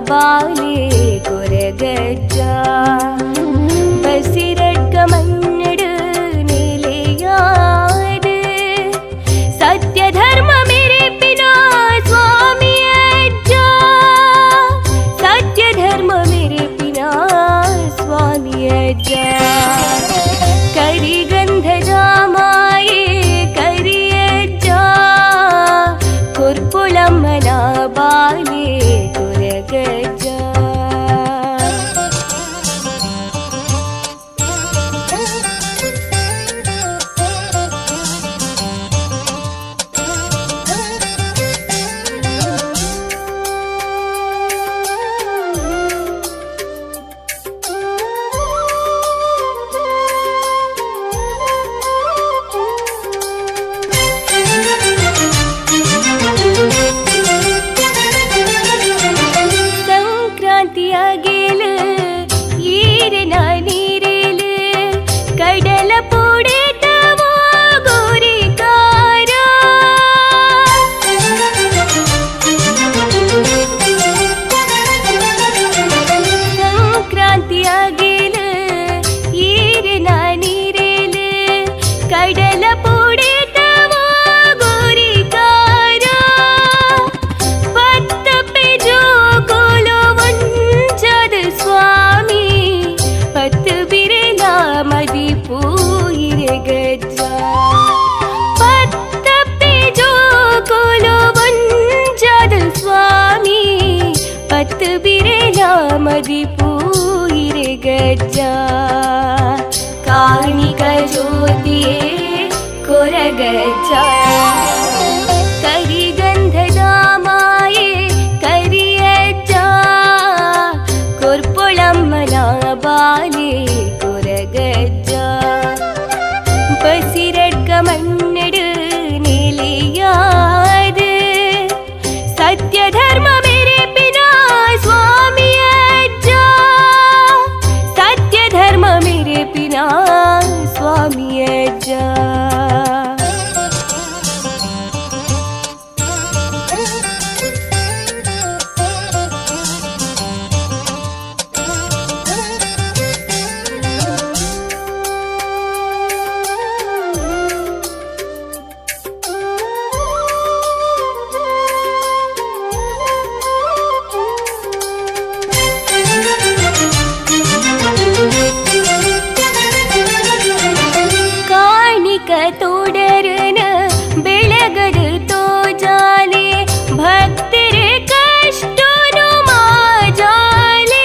ಬಾಲೆ ಕೊರಗಜ್ಜ ಬಸಿರಡ್ಕ ಮನ್ನಡು ನೆಲೆಯಾದೆ ಸತ್ಯ ಧರ್ಮ ಮೆರೆಪಿನ ಸ್ವಾಮಿಯಜ್ಜ ಸತ್ಯ ಧರ್ಮ ಮೆರೆಪಿನ ಸ್ವಾಮಿಯಜ್ಜ ಕರಿಗಂಧದ ಮಾಯೆ ಕರಿಯಜ್ಜ ಕೊರ್ಪುಳಮ್ಮನ ಬಾಲೆ ಕೊರಗಜ್ಜ ಮದಿಪೂಯಿರೆ ಗಜ್ಜ ಕಾಣಿಕ ಜ್ಯೋತಿಯೇ ಕೊರಗಜ್ಜ ಕರಿಗಂಧದ ಮಾಯೆ ಕರಿಯಜ್ಜ ಕೊರ್ಪೊಳಮ್ಮನ ಬಾಲೆ ಕೊರಗಜ್ಜ ಬಸಿರಡ್ಕ ಮನ್ನಡು ನೆಲೆಯಾದ ಸತ್ಯ ಧರ್ಮ ಮೆರೆಪಿನ ಸ್ವಾಮಿಯಜ್ಜ ಸತ್ಯ ಧರ್ಮ ಮೆರೆಪಿನ ಸ್ವಾಮಿಯಜ್ಜ ತೋಡರನ ಬೆಳಗದ ತೋಜಾಲೆ ಭಕ್ತರ ಕಷ್ಟನು ಮಾಜಾಲೆ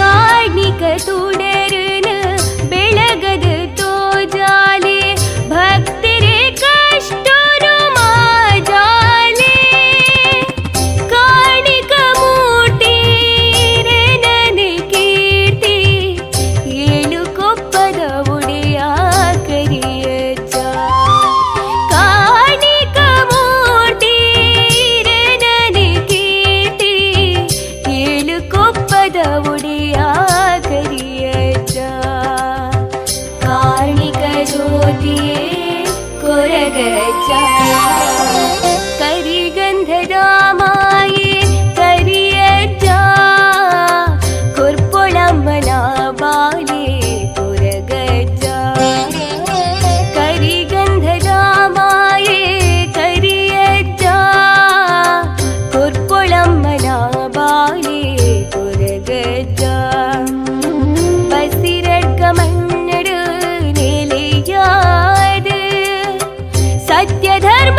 ಕಾಣಿಕ ತೋಡರನ ಬೆಳಗದ ತೋಜಾಲೆ ಭಕ್ತರ ಕಷ್ಟನು ಮಾಜಾಲೆ ಕಾಣಿಕ ಮೂಟಿ ಕೊರಗಜ್ಜ ಕರಿಗಂಧದ ಮಾಯೆ ಕರಿಯಜ್ಜ ಕೊರ್ಪೊಳಮ್ಮನ ಬಾಲೆ ಕೊರಗಜ್ಜ ಕರಿಗಂಧದ ಮಾಯೆ ಕರಿಯಜ್ಜ ಕೊರ್ಪೊಳಮ್ಮನ ಬಾಲೆ ಕೊರಗಜ್ಜ ಬಸಿರಡ್ಕ ಮನ್ನಡು ನೆಲೆಯಾದ ಸತ್ಯ ಧರ್ಮ